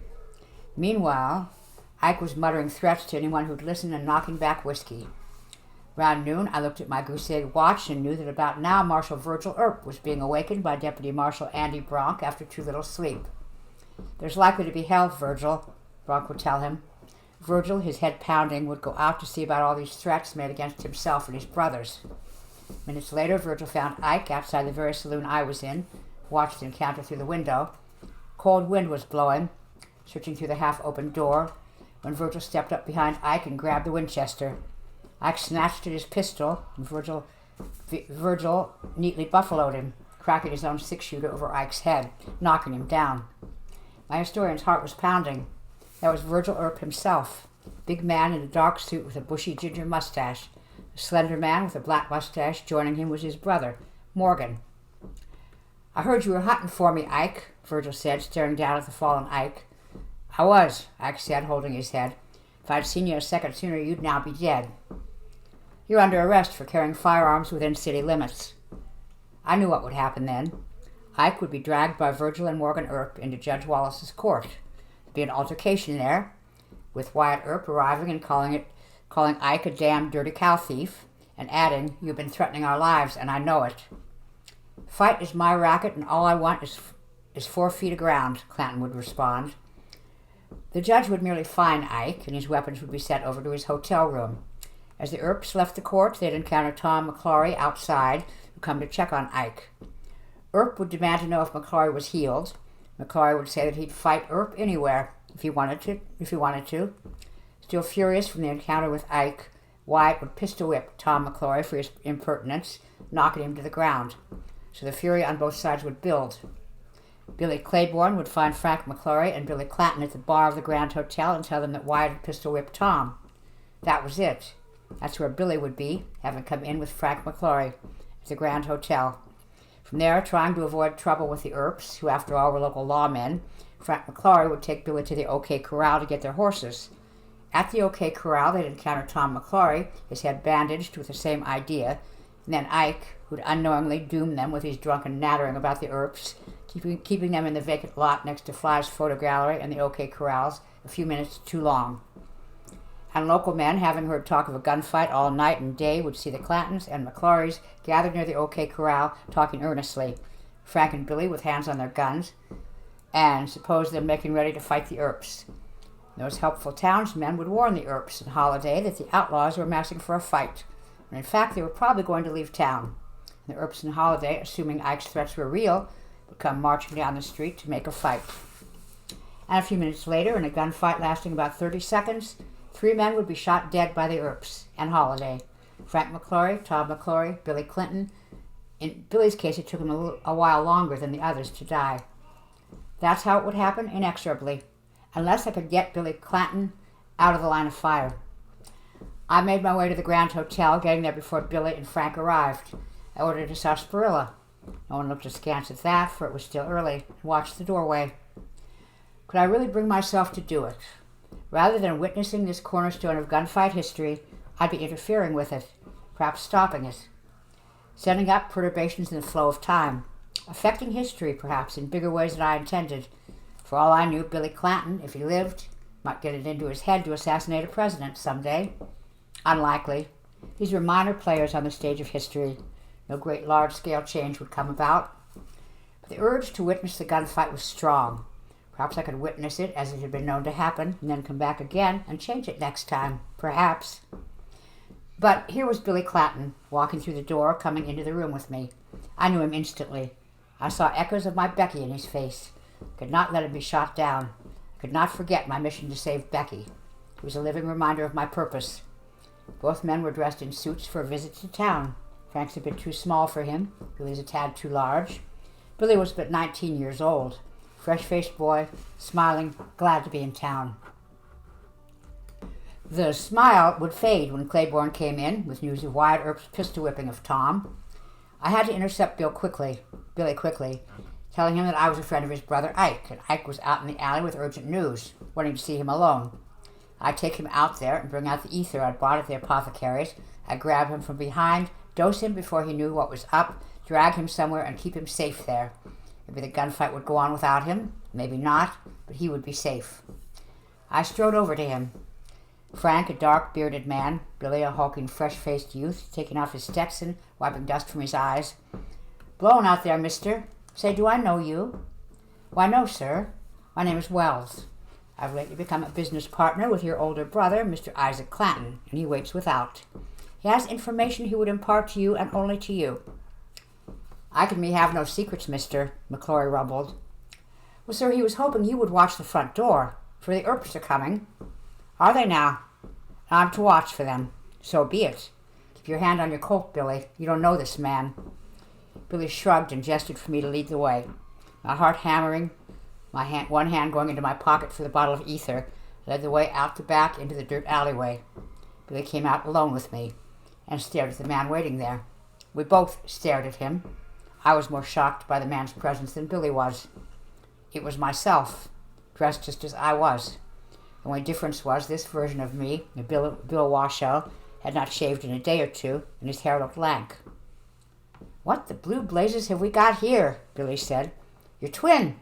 Meanwhile, Ike was muttering threats to anyone who'd listen and knocking back whiskey. Round noon, I looked at my goose-egg watch and knew that about now Marshal Virgil Earp was being awakened by Deputy Marshal Andy Bronk after too little sleep. "There's likely to be hell, Virgil," Bronk would tell him. Virgil, his head pounding, would go out to see about all these threats made against himself and his brothers. Minutes later, Virgil found Ike outside the very saloon I was in, watched the encounter through the window. Cold wind was blowing, searching through the half-open door, when Virgil stepped up behind Ike and grabbed the Winchester. Ike snatched at his pistol, and Virgil neatly buffaloed him, cracking his own six-shooter over Ike's head, knocking him down. My historian's heart was pounding. That was Virgil Earp himself, a big man in a dark suit with a bushy ginger mustache. The slender man with a black mustache joining him was his brother, Morgan. "I heard you were hunting for me, Ike," Virgil said, staring down at the fallen Ike. "I was," Ike said, holding his head. "If I'd seen you a second sooner, you'd now be dead." "You're under arrest for carrying firearms within city limits." I knew what would happen then. Ike would be dragged by Virgil and Morgan Earp into Judge Wallace's court. There'd be an altercation there, with Wyatt Earp arriving and calling Ike a damn dirty cow thief, and adding, "You've been threatening our lives, and I know it." "Fight is my racket, and all I want is 4 feet of ground," Clanton would respond. The judge would merely fine Ike, and his weapons would be sent over to his hotel room. As the Earps left the court, they'd encounter Tom McClory outside, who'd come to check on Ike. Earp would demand to know if McClory was healed, McClory would say that he'd fight Earp anywhere if he wanted to. Still furious from the encounter with Ike, Wyatt would pistol whip Tom McClory for his impertinence, knocking him to the ground. So the fury on both sides would build. Billy Claiborne would find Frank McClory and Billy Clanton at the bar of the Grand Hotel and tell them that Wyatt had pistol whipped Tom. That was it. That's where Billy would be, having come in with Frank McClory at the Grand Hotel. From there, trying to avoid trouble with the Earps, who after all were local lawmen, Frank McClory would take Billy to the OK Corral to get their horses. At the OK Corral, they'd encounter Tom McClory, his head bandaged with the same idea, and then Ike, who'd unknowingly doom them with his drunken nattering about the Earps, keeping them in the vacant lot next to Fly's photo gallery and the OK Corrals a few minutes too long. And local men, having heard talk of a gunfight all night and day, would see the Clantons and McClorys gathered near the OK Corral, talking earnestly, Frank and Billy with hands on their guns, and suppose them making ready to fight the Earps. Those helpful townsmen would warn the Earps and Holiday that the outlaws were massing for a fight, when in fact they were probably going to leave town. The Earps and Holiday, assuming Ike's threats were real, would come marching down the street to make a fight. And a few minutes later, in a gunfight lasting about 30 seconds, 3 men would be shot dead by the Earps and Holiday. Frank McClory, Tom McClory, Billy Clinton. In Billy's case, it took him a while longer than the others to die. That's how it would happen, inexorably, unless I could get Billy Clanton out of the line of fire. I made my way to the Grand Hotel, getting there before Billy and Frank arrived. I ordered a sarsaparilla. No one looked askance at that, for it was still early, and watched the doorway. Could I really bring myself to do it? Rather than witnessing this cornerstone of gunfight history, I'd be interfering with it, perhaps stopping it, setting up perturbations in the flow of time, affecting history, perhaps, in bigger ways than I intended. For all I knew, Billy Clanton, if he lived, might get it into his head to assassinate a president someday. Unlikely. These were minor players on the stage of history. No great large-scale change would come about. But the urge to witness the gunfight was strong. Perhaps I could witness it as it had been known to happen, and then come back again and change it next time. Perhaps. But here was Billy Clanton, walking through the door, coming into the room with me. I knew him instantly. I saw echoes of my Becky in his face. I could not let him be shot down. I could not forget my mission to save Becky. It was a living reminder of my purpose. Both men were dressed in suits for a visit to town. Frank's a bit too small for him. Billy's a tad too large. Billy was but 19 years old. Fresh-faced boy, smiling, glad to be in town. The smile would fade when Claiborne came in with news of Wyatt Earp's pistol whipping of Tom. I had to intercept Billy quickly, telling him that I was a friend of his brother Ike, and Ike was out in the alley with urgent news, wanting to see him alone. I'd take him out there and bring out the ether I'd bought at the apothecary's. I'd grab him from behind, dose him before he knew what was up, drag him somewhere and keep him safe there. Maybe the gunfight would go on without him, maybe not, but he would be safe. I strode over to him. Frank, a dark, bearded man, Billy, a hulking, fresh-faced youth, taking off his Stetson, wiping dust from his eyes. "Blowing out there, mister. Say, do I know you?" "Why, no, sir. My name is Wells. I've lately become a business partner with your older brother, Mr. Isaac Clanton, and he waits without. He has information he would impart to you and only to you." "I can me have no secrets, mister," McClory rumbled. "Well, sir, he was hoping you would watch the front door, for the Earps are coming." "Are they now?" "I'm to watch for them." "So be it. Keep your hand on your Colt, Billy. You don't know this man." Billy shrugged and gestured for me to lead the way. My heart hammering, one hand going into my pocket for the bottle of ether, led the way out the back into the dirt alleyway. Billy came out alone with me and stared at the man waiting there. We both stared at him. I was more shocked by the man's presence than Billy was. It was myself, dressed just as I was. The only difference was this version of me, Bill Washoe, had not shaved in a day or two, and his hair looked lank. "What the blue blazes have we got here?" Billy said. "Your twin.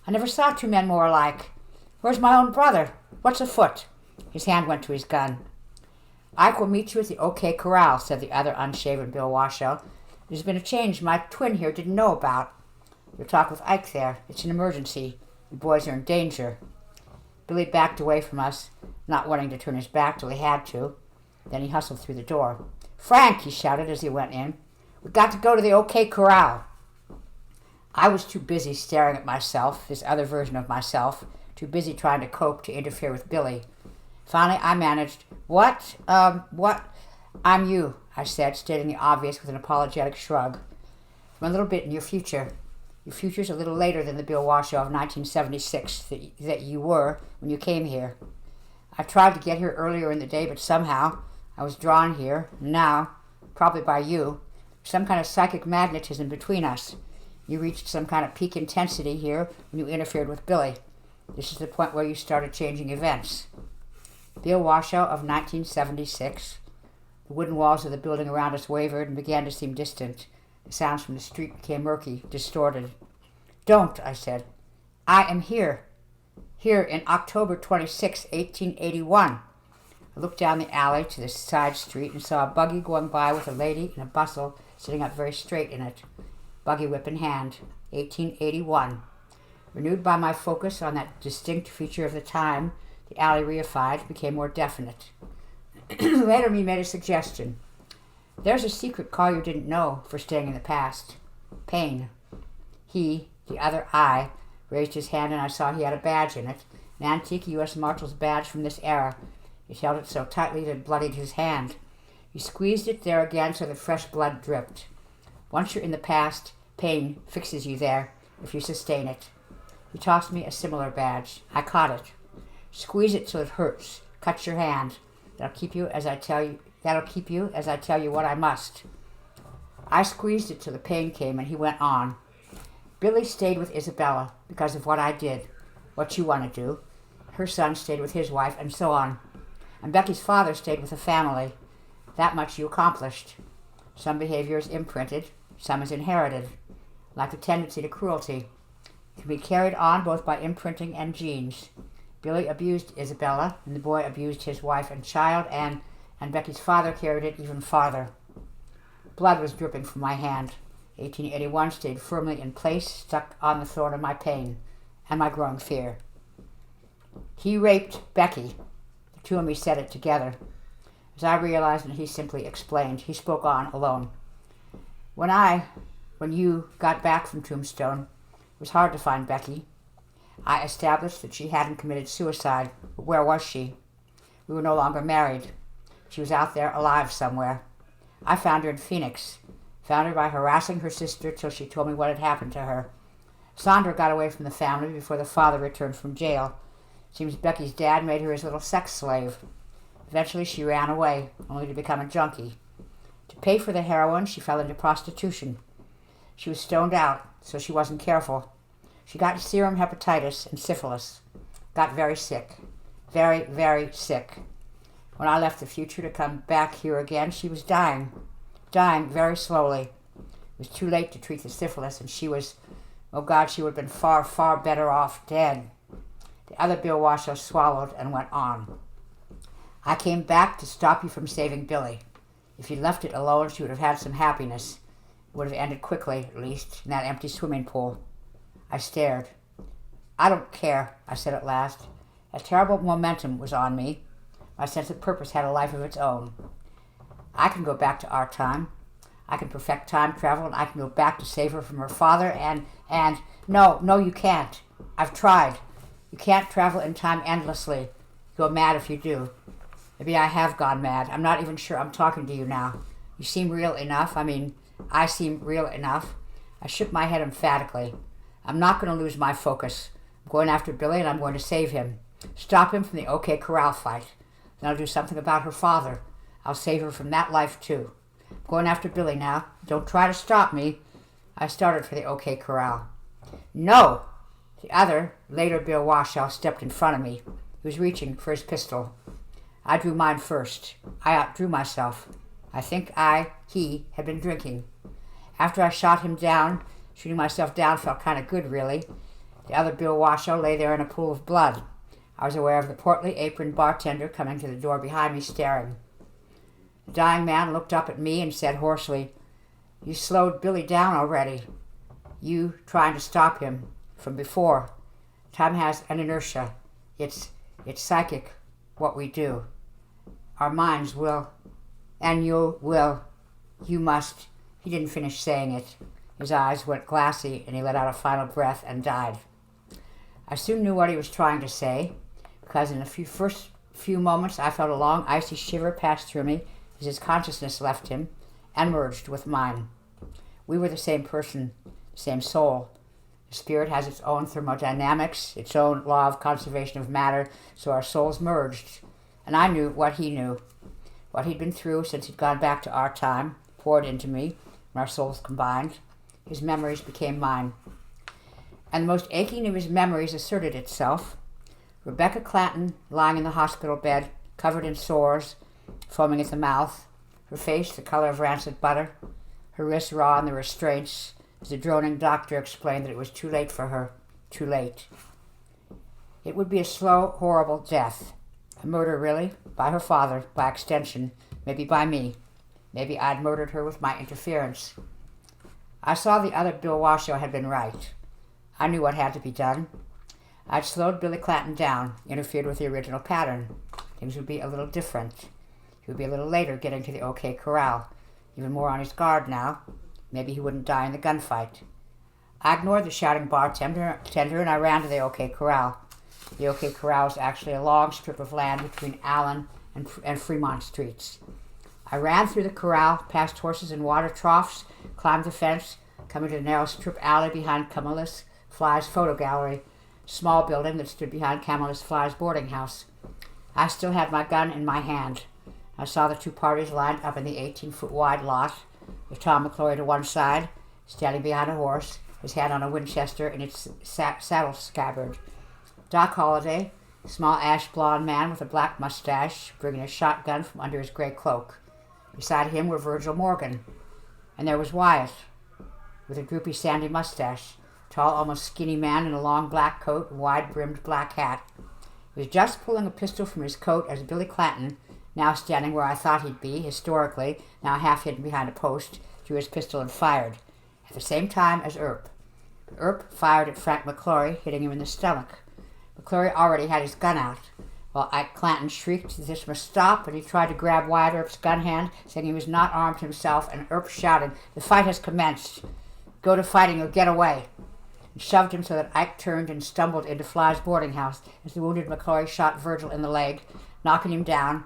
I never saw 2 men more alike. Where's my own brother? What's afoot?" His hand went to his gun. "Ike will meet you at the OK Corral," said the other unshaven Bill Washoe. "There's been a change my twin here didn't know about. You'll talk with Ike there. It's an emergency. You boys are in danger." Billy backed away from us, not wanting to turn his back till he had to. Then he hustled through the door. "Frank," he shouted as he went in, "we've got to go to the OK Corral." I was too busy staring at myself, this other version of myself, too busy trying to cope to interfere with Billy. Finally, I managed, what? I'm you, I said, stating the obvious with an apologetic shrug. From a little bit in your future. Your future's a little later than the Bill Washoe of 1976 that you were when you came here. I tried to get here earlier in the day, but somehow I was drawn here, and now, probably by you, some kind of psychic magnetism between us. You reached some kind of peak intensity here when you interfered with Billy. This is the point where you started changing events. Bill Washoe of 1976. The wooden walls of the building around us wavered and began to seem distant. The sounds from the street became murky, distorted. Don't, I said. I am here. Here in October 26, 1881. I looked down the alley to the side street and saw a buggy going by with a lady in a bustle sitting up very straight in it. Buggy whip in hand. 1881. Renewed by my focus on that distinct feature of the time, the alley reified, became more definite. Later he made a suggestion. There's a secret call you didn't know for staying in the past. Pain. He, the other I, raised his hand and I saw he had a badge in it, an antique U.S. Marshal's badge from this era. He held it so tightly that it bloodied his hand. He squeezed it there again so that fresh blood dripped. Once you're in the past, pain fixes you there, if you sustain it. He tossed me a similar badge. I caught it. Squeeze it till it hurts. Cut your hand. That'll keep you as I tell you what I must. I squeezed it till the pain came, and he went on. Billy stayed with Isabella because of what I did, what you want to do. Her son stayed with his wife, and so on. And Becky's father stayed with the family. That much you accomplished. Some behavior is imprinted, some is inherited, like the tendency to cruelty. It can be carried on both by imprinting and genes. Billy abused Isabella, and the boy abused his wife and child, and Becky's father carried it even farther. Blood was dripping from my hand. 1881 stayed firmly in place, stuck on the thorn of my pain and my growing fear. He raped Becky. The two of me said it together. As I realized and he simply explained, he spoke on alone. When you got back from Tombstone, it was hard to find Becky. I established that she hadn't committed suicide, but where was she? We were no longer married. She was out there alive somewhere. I found her in Phoenix. Found her by harassing her sister till she told me what had happened to her. Sandra got away from the family before the father returned from jail. Seems Becky's dad made her his little sex slave. Eventually she ran away, only to become a junkie. To pay for the heroin, she fell into prostitution. She was stoned out, so she wasn't careful. She got serum hepatitis and syphilis. Got very sick. Very, very sick. When I left the future to come back here again, she was dying. Dying very slowly. It was too late to treat the syphilis, and she was, oh God, she would have been far, far better off dead. The other Bill Washoe swallowed and went on. I came back to stop you from saving Billy. If you left it alone, she would have had some happiness. It would have ended quickly, at least, in that empty swimming pool. I stared. I don't care, I said at last. A terrible momentum was on me. My sense of purpose had a life of its own. I can go back to our time. I can perfect time travel, and I can go back to save her from her father, and no, you can't. I've tried. You can't travel in time endlessly. You go mad if you do. Maybe I have gone mad. I'm not even sure I'm talking to you now. You seem real enough. I seem real enough. I shook my head emphatically. I'm not going to lose my focus. I'm going after Billy, and I'm going to save him. Stop him from the OK Corral fight. Then I'll do something about her father. I'll save her from that life, too. I'm going after Billy now. Don't try to stop me. I started for the OK Corral. No! The other, later Bill Washoe, stepped in front of me. He was reaching for his pistol. I drew mine first. I outdrew myself. I think he had been drinking. After I shot him down, shooting myself down felt kind of good, really. The other Bill Washoe lay there in a pool of blood. I was aware of the portly aproned bartender coming to the door behind me, staring. The dying man looked up at me and said hoarsely, "You slowed Billy down already. You trying to stop him from before. Time has an inertia. It's psychic, what we do. Our minds will, and you will, you must." He didn't finish saying it. His eyes went glassy, and he let out a final breath and died. I soon knew what he was trying to say, because in the first few moments I felt a long icy shiver pass through me as his consciousness left him and merged with mine. We were the same person, same soul. The spirit has its own thermodynamics, its own law of conservation of matter, so our souls merged. And I knew what he knew, what he'd been through since he'd gone back to our time, poured into me, and our souls combined. His memories became mine. And the most aching of his memories asserted itself. Rebecca Clanton, lying in the hospital bed, covered in sores, foaming at the mouth, her face the color of rancid butter, her wrists raw in the restraints, as the droning doctor explained that it was too late for her, too late. It would be a slow, horrible death. A murder, really, by her father, by extension, maybe by me. Maybe I'd murdered her with my interference. I saw the other Bill Washoe had been right. I knew what had to be done. I'd slowed Billy Clanton down, interfered with the original pattern. Things would be a little different. He would be a little later getting to the OK Corral, even more on his guard now. Maybe he wouldn't die in the gunfight. I ignored the shouting bartender and I ran to the OK Corral. The OK Corral was actually a long strip of land between Allen and Fremont Streets. I ran through the corral, past horses and water troughs, climbed the fence, coming to the narrow strip alley behind Camillus Fly's photo gallery, small building that stood behind Camillus Fly's boarding house. I still had my gun in my hand. I saw the two parties lined up in the 18-foot-wide lot, with Tom McClory to one side, standing behind a horse, his hand on a Winchester in its saddle scabbard. Doc Holliday, a small ash-blond man with a black mustache, bringing a shotgun from under his gray cloak. Beside him were Virgil Morgan, and there was Wyatt, with a droopy sandy mustache, tall, almost skinny man in a long black coat and wide-brimmed black hat. He was just pulling a pistol from his coat as Billy Clanton, now standing where I thought he'd be, historically, now half hidden behind a post, drew his pistol and fired, at the same time as Earp. Earp fired at Frank McClory, hitting him in the stomach. McClory already had his gun out, while Ike Clanton shrieked that this must stop, and he tried to grab Wyatt Earp's gun hand, saying he was not armed himself, and Earp shouted, "The fight has commenced. Go to fighting or get away," and shoved him so that Ike turned and stumbled into Fly's boarding house as the wounded McClory shot Virgil in the leg, knocking him down,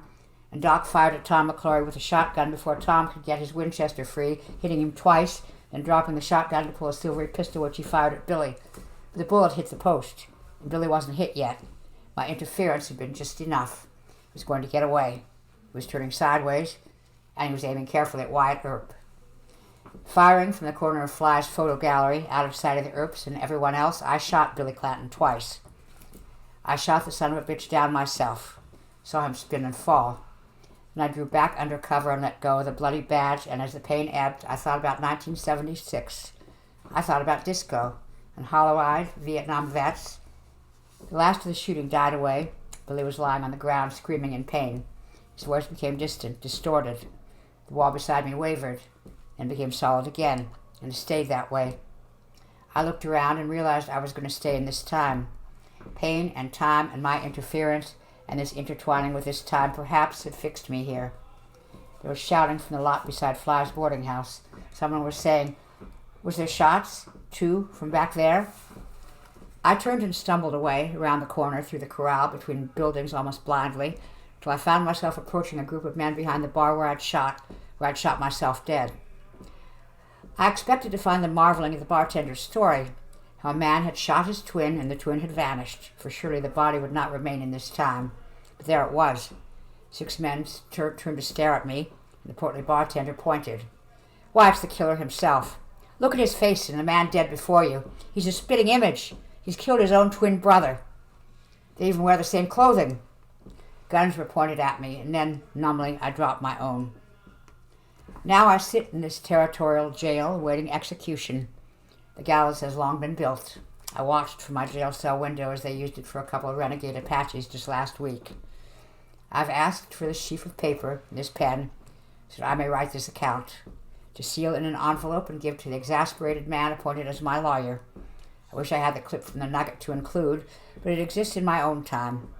and Doc fired at Tom McClory with a shotgun before Tom could get his Winchester free, hitting him twice, then dropping the shotgun to pull a silvery pistol which he fired at Billy. But the bullet hit the post, and Billy wasn't hit yet. My interference had been just enough. He was going to get away. He was turning sideways, and he was aiming carefully at Wyatt Earp. Firing from the corner of Fly's photo gallery, out of sight of the Earps and everyone else, I shot Billy Clanton twice. I shot the son of a bitch down myself, saw him spin and fall. Then I drew back under cover and let go of the bloody badge, and as the pain ebbed, I thought about 1976. I thought about disco and hollow-eyed Vietnam vets. The last of the shooting died away. Billy was lying on the ground, screaming in pain. His voice became distant, distorted. The wall beside me wavered, and became solid again, and it stayed that way. I looked around and realized I was going to stay in this time. Pain and time and my interference, and this intertwining with this time perhaps had fixed me here. There was shouting from the lot beside Fly's boarding house. Someone was saying, "Was there shots? 2 from back there?" I turned and stumbled away, around the corner, through the corral, between buildings almost blindly, till I found myself approaching a group of men behind the bar where I'd shot myself dead. I expected to find them marveling at the bartender's story, how a man had shot his twin and the twin had vanished, for surely the body would not remain in this time. But there it was. 6 men turned to stare at me, and the portly bartender pointed. "Why, it's the killer himself. Look at his face and the man dead before you. He's a spitting image. He's killed his own twin brother. They even wear the same clothing." Guns were pointed at me, and then, numbly, I dropped my own. Now I sit in this territorial jail, awaiting execution. The gallows has long been built. I watched from my jail cell window as they used it for a couple of renegade Apaches just last week. I've asked for this sheaf of paper, this pen, so that I may write this account, to seal in an envelope and give to the exasperated man appointed as my lawyer. I wish I had the clip from the Nugget to include, but it exists in my own time.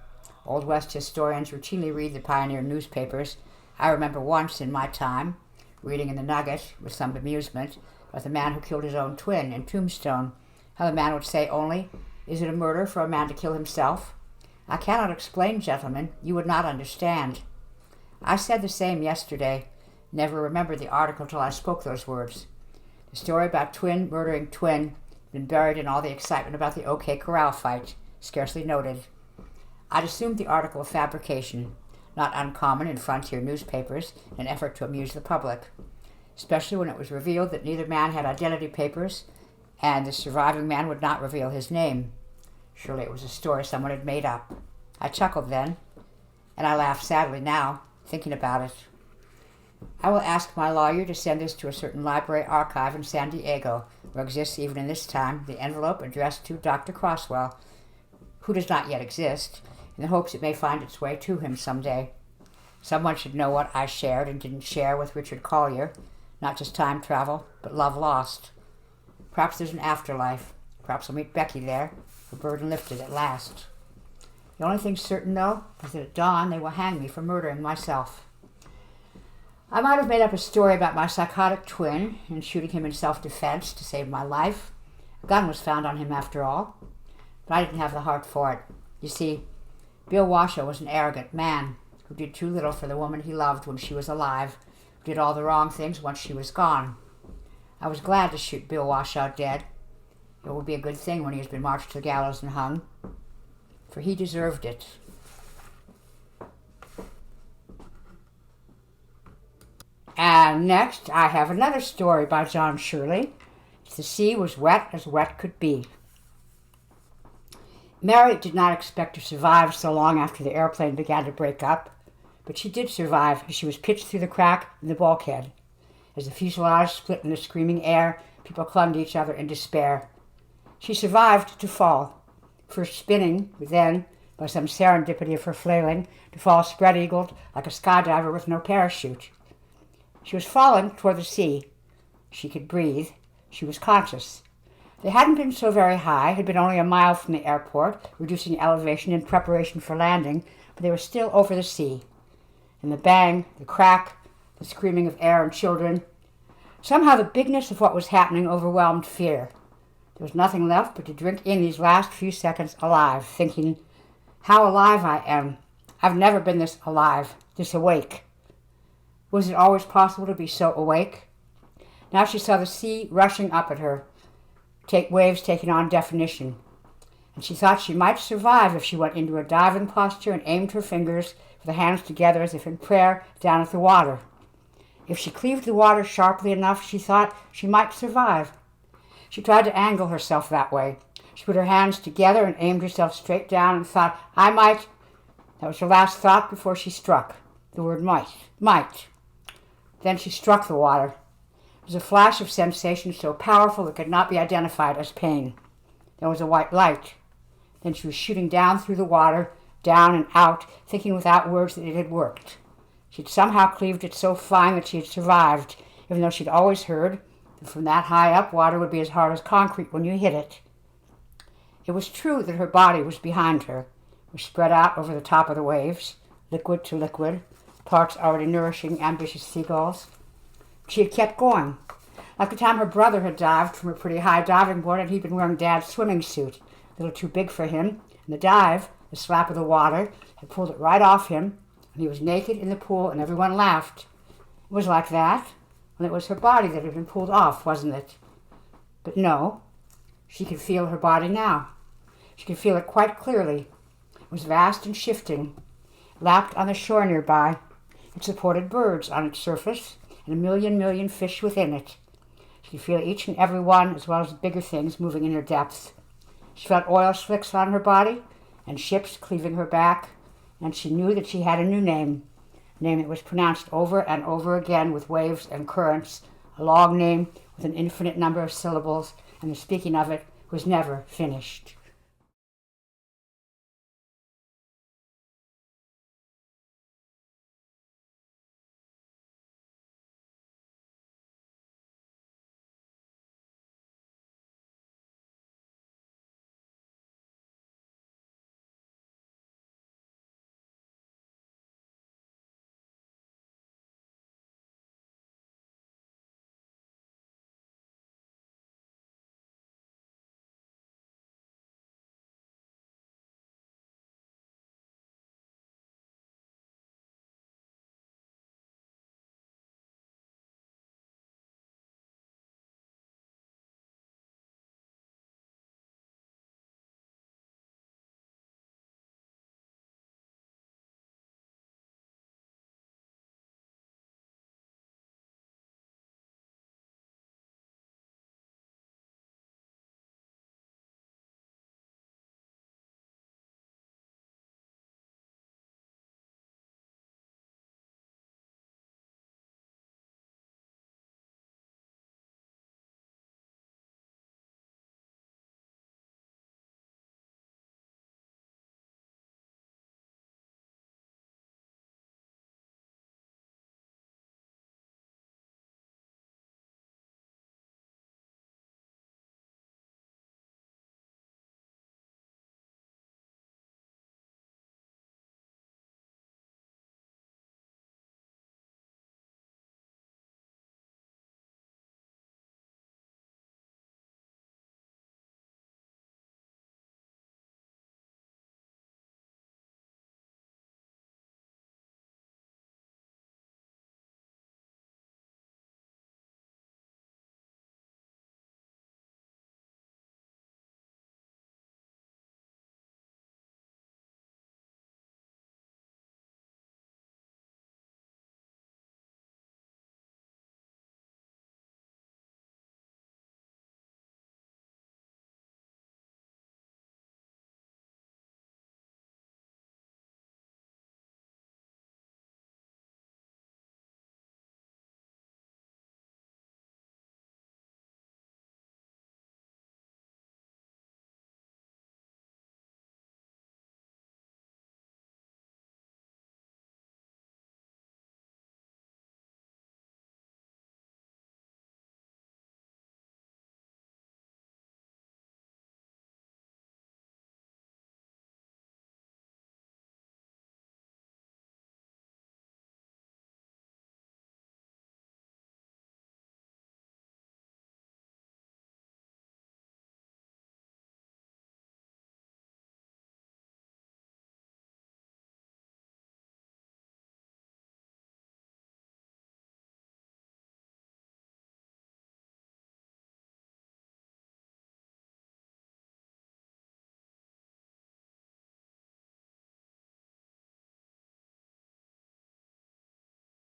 Old West historians routinely read the pioneer newspapers. I remember once in my time, reading in the Nugget, with some amusement, about the man who killed his own twin in Tombstone. How the man would say only, "Is it a murder for a man to kill himself?" I cannot explain, gentlemen. You would not understand. I said the same yesterday. Never remembered the article till I spoke those words. The story about twin murdering twin had been buried in all the excitement about the OK Corral fight, scarcely noted. I'd assumed the article a fabrication, not uncommon in frontier newspapers, in an effort to amuse the public, especially when it was revealed that neither man had identity papers and the surviving man would not reveal his name. Surely it was a story someone had made up. I chuckled then, and I laugh sadly now, thinking about it. I will ask my lawyer to send this to a certain library archive in San Diego, where exists even in this time the envelope addressed to Dr. Croswell, who does not yet exist, in the hopes it may find its way to him someday. Someone should know what I shared and didn't share with Richard Collier, not just time travel, but love lost. Perhaps there's an afterlife. Perhaps I'll meet Becky there, her burden lifted at last. The only thing certain, though, is that at dawn they will hang me for murdering myself. I might have made up a story about my psychotic twin and shooting him in self-defense to save my life. A gun was found on him after all, but I didn't have the heart for it. You see, Bill Washoe was an arrogant man who did too little for the woman he loved when she was alive, who did all the wrong things once she was gone. I was glad to shoot Bill Washoe dead. It would be a good thing when he has been marched to the gallows and hung, for he deserved it. And next, I have another story by John Shirley. The sea was wet as wet could be. Mary did not expect to survive so long after the airplane began to break up, but she did survive as she was pitched through the crack in the bulkhead. As the fuselage split in the screaming air, people clung to each other in despair. She survived to fall, first spinning, then, by some serendipity of her flailing, to fall spread-eagled like a skydiver with no parachute. She was falling toward the sea. She could breathe. She was conscious. They hadn't been so very high, had been only a mile from the airport, reducing elevation in preparation for landing, but they were still over the sea. And the bang, the crack, the screaming of air and children. Somehow the bigness of what was happening overwhelmed fear. There was nothing left but to drink in these last few seconds alive, thinking, how alive I am. I've never been this alive, this awake. Was it always possible to be so awake? Now she saw the sea rushing up at her, waves taking on definition. And she thought she might survive if she went into a diving posture and aimed her fingers with the hands together as if in prayer down at the water. If she cleaved the water sharply enough, she thought she might survive. She tried to angle herself that way. She put her hands together and aimed herself straight down and thought, I might. That was her last thought before she struck. The word might. Might. Then she struck the water. It was a flash of sensation so powerful it could not be identified as pain. There was a white light. Then she was shooting down through the water, down and out, thinking without words that it had worked. She'd somehow cleaved it so fine that she had survived, even though she'd always heard that from that high up, water would be as hard as concrete when you hit it. It was true that her body was behind her, was spread out over the top of the waves, liquid to liquid, parts already nourishing ambitious seagulls. She had kept going. Like the time her brother had dived from a pretty high diving board and he'd been wearing Dad's swimming suit, a little too big for him, and the dive, the slap of the water, had pulled it right off him, and he was naked in the pool and everyone laughed. It was like that, and it was her body that had been pulled off, wasn't it? But no, she could feel her body now. She could feel it quite clearly. It was vast and shifting, lapped on the shore nearby. It supported birds on its surface and a million fish within it. She could feel each and every one as well as bigger things moving in her depths. She felt oil slicks on her body and ships cleaving her back, and she knew that she had a new name, a name that was pronounced over and over again with waves and currents, a long name with an infinite number of syllables, and the speaking of it was never finished.